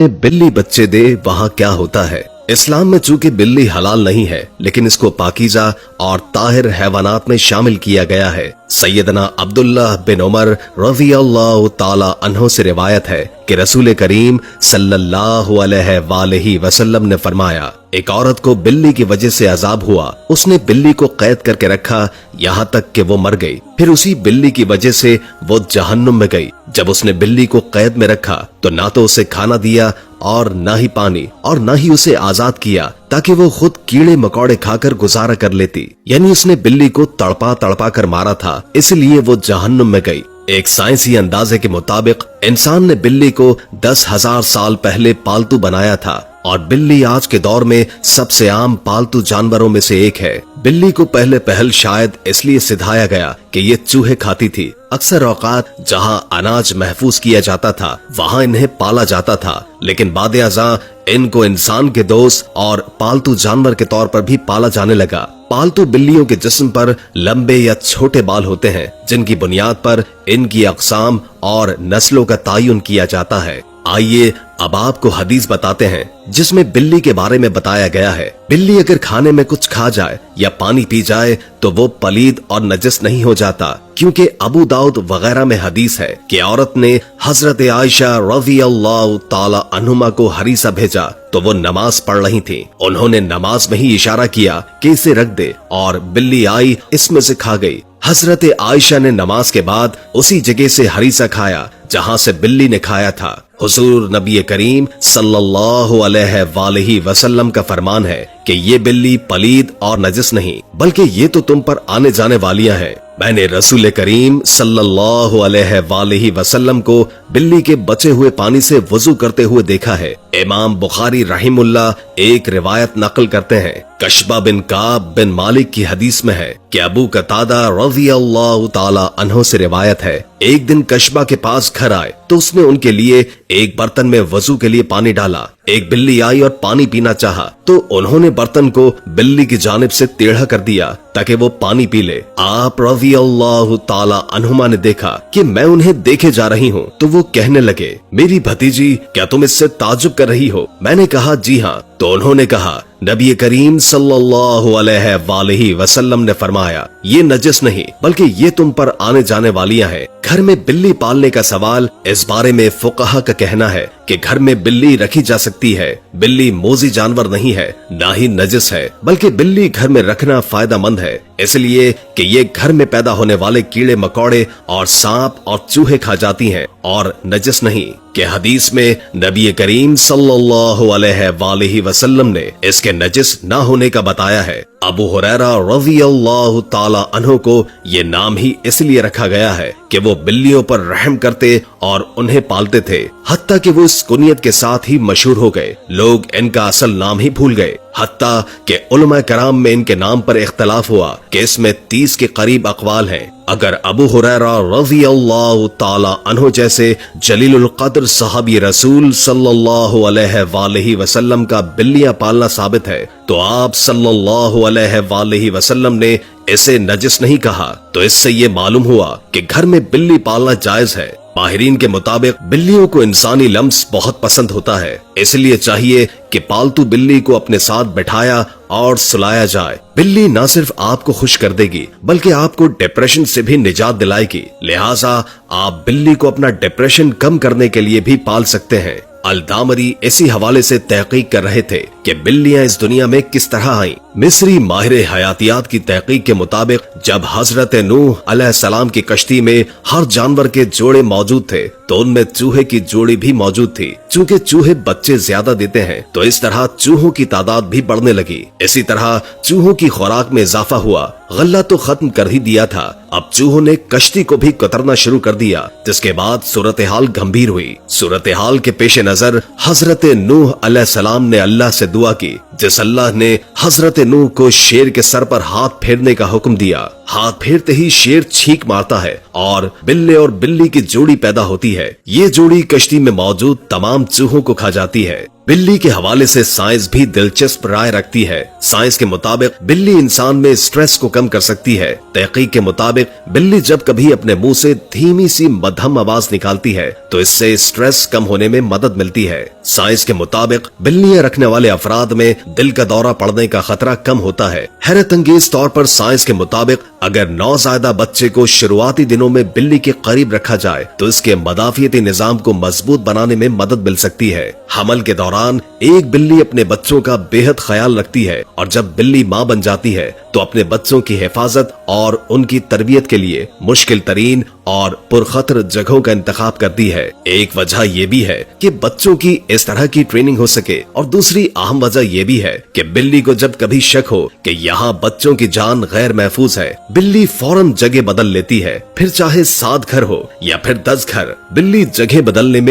बिल्ली बच्चे दे वहाँ क्या होता है। इस्लाम में चूंकि बिल्ली हलाल नहीं है, लेकिन इसको पाकीज़ा और ताहिर हैवानात में शामिल किया गया है। सैयदना अब्दुल्लाह बिन उमर रज़ियल्लाहु ताला अन्हो से रिवायत है कि रसूल करीम सल्लल्लाहु अलैहि वसल्लम ने फरमाया, एक औरत को बिल्ली की वजह से अजाब हुआ। उसने बिल्ली को कैद करके रखा यहाँ तक कि वो मर गई। फिर उसी बिल्ली की वजह से वो जहन्नुम में गई। जब उसने बिल्ली को कैद में रखा तो ना तो उसे खाना दिया और ना ही पानी, और ना ही उसे आजाद किया ताकि वो खुद कीड़े मकोड़े खाकर गुजारा कर लेती। यानी उसने बिल्ली को तड़पा तड़पा कर मारा था, इसलिए वो जहन्नुम में गई। एक साइंसी अंदाजे के मुताबिक इंसान ने बिल्ली को 10,000 साल पहले पालतू बनाया था, और बिल्ली आज के दौर में सबसे आम पालतू जानवरों में से एक है। बिल्ली को पहले पहल शायद इसलिए सिधाया गया कि ये चूहे खाती थी। अक्सर औकात जहां अनाज महफूज किया जाता था वहां इन्हें पाला जाता था, लेकिन बाद-ए-अज़ां इनको इंसान के दोस्त और पालतू जानवर के तौर पर भी पाला जाने लगा। पालतू बिल्लियों के जिस्म पर लंबे या छोटे बाल होते हैं, जिनकी बुनियाद पर इनकी अक़साम और नस्लों का तायुन किया जाता है। आइए अब आपको हदीस बताते हैं जिसमें बिल्ली के बारे में बताया गया है। बिल्ली अगर खाने में कुछ खा जाए या पानी पी जाए तो वो पलीद और नजस नहीं हो जाता, क्योंकि अबू दाऊद वगैरह में हदीस है कि औरत ने हजरत आयशा रज़ियल्लाहु ताला अन्हुमा को हरीसा भेजा तो वो नमाज पढ़ रही थी। उन्होंने नमाज में ही इशारा किया कि इसे रख दे, और बिल्ली आई इसमें से खा गई। हजरत आयशा ने नमाज के बाद उसी जगह से हरीसा खाया जहां से बिल्ली ने खाया था। हुजूर नबी करीम सल्लल्लाहु अलैहि वसल्लम का फरमान है कि ये बिल्ली पलीद और नजस नहीं, बल्कि ये तो तुम पर आने जाने वालियां हैं। मैंने रसूल करीम सल्लल्लाहु अलैहि वसल्लम को बिल्ली के बचे हुए पानी से वुजू करते हुए देखा है। इमाम बुखारी रहिमुल्लाह एक रिवायत नकल करते हैं। कशबा बिन काब बिन मालिक की हदीस में है कि अबू कतादा रज़ियल्लाहु ताला अन्हो से रिवायत है, एक दिन कशबा के पास घर आए तो उसने उनके लिए एक बर्तन में वजू के लिए पानी डाला। एक बिल्ली आई और पानी पीना चाहा तो उन्होंने बर्तन को बिल्ली की जानिब से टेढ़ा कर दिया ताकि वो पानी पी ले। आप रज़ियल्लाहु ताला अन्हुमा ने देखा कि मैं उन्हें देखे जा रही हूँ, तो वो कहने लगे, मेरी भतीजी क्या तुम इससे ताज्जुब कर रही हो? मैंने कहा जी हाँ। तो उन्होंने कहा, नबी करीम सल्लल्लाहु अलैहि वसल्लम ने फरमाया, ये नजस नहीं बल्कि ये तुम पर आने जाने वालियां हैं। घर में बिल्ली पालने का सवाल, इस बारे में फुक़हा का कहना है कि घर में बिल्ली रखी जा सकती है। बिल्ली मोजी जानवर नहीं है, ना ही नजस है, बल्कि बिल्ली घर में रखना फायदेमंद है, इसलिए कि ये घर में पैदा होने वाले कीड़े मकोड़े और सांप और चूहे खा जाती हैं, और नजस नहीं। कि हदीस में नबी करीम सल्लल्लाहु अलैहि वसल्लम ने इसके नजस ना होने का बताया है। अबू हुरैरा रज़ियल्लाहु ताला अन्हु को ये नाम ही इसलिए रखा गया है कि वो बिल्लियों पर रहम करते और उन्हें पालते थे, हत्ता कि वो इस कुनियत के साथ ही मशहूर हो गए। लोग इनका असल नाम ही भूल गए, हत्ता कि उलमा कराम में इनके नाम पर इख्तलाफ हुआ कि इसमें 30 के करीब अक़वाल हैं। अगर अबू हुरैरा रज़ियल्लाहु ताला अन्हु जैसे जलीलुल क़द्र सहाबी रसूल सल्लल्लाहु अलैहि वसल्लम का बिल्लियां पालना साबित है, तो आप सल्लल्लाहु अलैहि वसल्लम ने इसे नजस नहीं कहा। तो इससे ये मालूम हुआ कि घर में बिल्ली पालना जायज है। माहिरीन के मुताबिक बिल्लियों को इंसानी लम्स बहुत पसंद होता है, इसलिए चाहिए कि पालतू बिल्ली को अपने साथ बैठाया और सुलाया जाए। बिल्ली न सिर्फ आपको खुश कर देगी बल्कि आपको डिप्रेशन से भी निजात दिलाएगी। लिहाजा आप बिल्ली को अपना डिप्रेशन कम करने के लिए भी पाल सकते हैं। अल-दामरी इसी हवाले से तहकीक कर रहे थे कि बिल्लियां इस दुनिया में किस तरह आईं। मिस्री माहिर हयातियात की तहकीक के मुताबिक जब हजरत नूह अलैहिस्सलाम की कश्ती में हर जानवर के जोड़े मौजूद थे तो उनमें चूहे की जोड़ी भी मौजूद थी। चूंकि चूहे बच्चे ज्यादा देते हैं तो इस तरह चूहों की तादाद भी बढ़ने लगी। इसी तरह चूहों की खुराक में इजाफा हुआ। गल्ला तो खत्म कर ही दिया था, अब चूहों ने कश्ती को भी कतरना शुरू कर दिया, जिसके बाद सूरत हाल गंभीर हुई। सूरत हाल के पेश नजर हजरत नूह अलैहिस्सलाम ने अल्लाह से दुआ की, जिस अल्लाह ने हजरत नूह को शेर के सर पर हाथ फेरने का हुक्म दिया। हाथ फेरते ही शेर छींक मारता है और बिल्ले और बिल्ली की जोड़ी पैदा होती है। ये जोड़ी कश्ती में मौजूद तमाम चूहों को खा जाती है। बिल्ली के हवाले से साइंस भी दिलचस्प राय रखती है। साइंस के मुताबिक बिल्ली इंसान में स्ट्रेस को कम कर सकती है। तहकीक के मुताबिक बिल्ली जब कभी अपने मुंह से धीमी सी मध्यम आवाज निकालती है तो इससे स्ट्रेस कम होने में मदद मिलती है। साइंस के मुताबिक बिल्लियां रखने वाले अफराद में दिल का दौरा पड़ने का खतरा कम होता है। हैरत अंगेज तौर पर साइंस के मुताबिक अगर नौज़ायदा बच्चे को शुरुआती दिनों में बिल्ली के करीब रखा जाए तो इसके मदाफियती निजाम को मजबूत बनाने में मदद मिल सकती है। हमल के दौरान एक बिल्ली अपने बच्चों का बेहद ख्याल रखती है और जब बिल्ली मां बन जाती है तो अपने बच्चों की हिफाजत और उनकी तरबियत के लिए मुश्किल तरीन और पुरखतर जगहों का इंतखाब करती है। एक वजह यह भी है कि बच्चों की इस तरह की ट्रेनिंग हो सके और दूसरी अहम वजह यह भी है कि बिल्ली को जब कभी शक हो कि यहाँ बच्चों की जान गैर महफूज है, बिल्ली फौरन जगह बदल लेती है। फिर चाहे 7 घर हो या फिर 10 घर, बिल्ली जगह बदलने में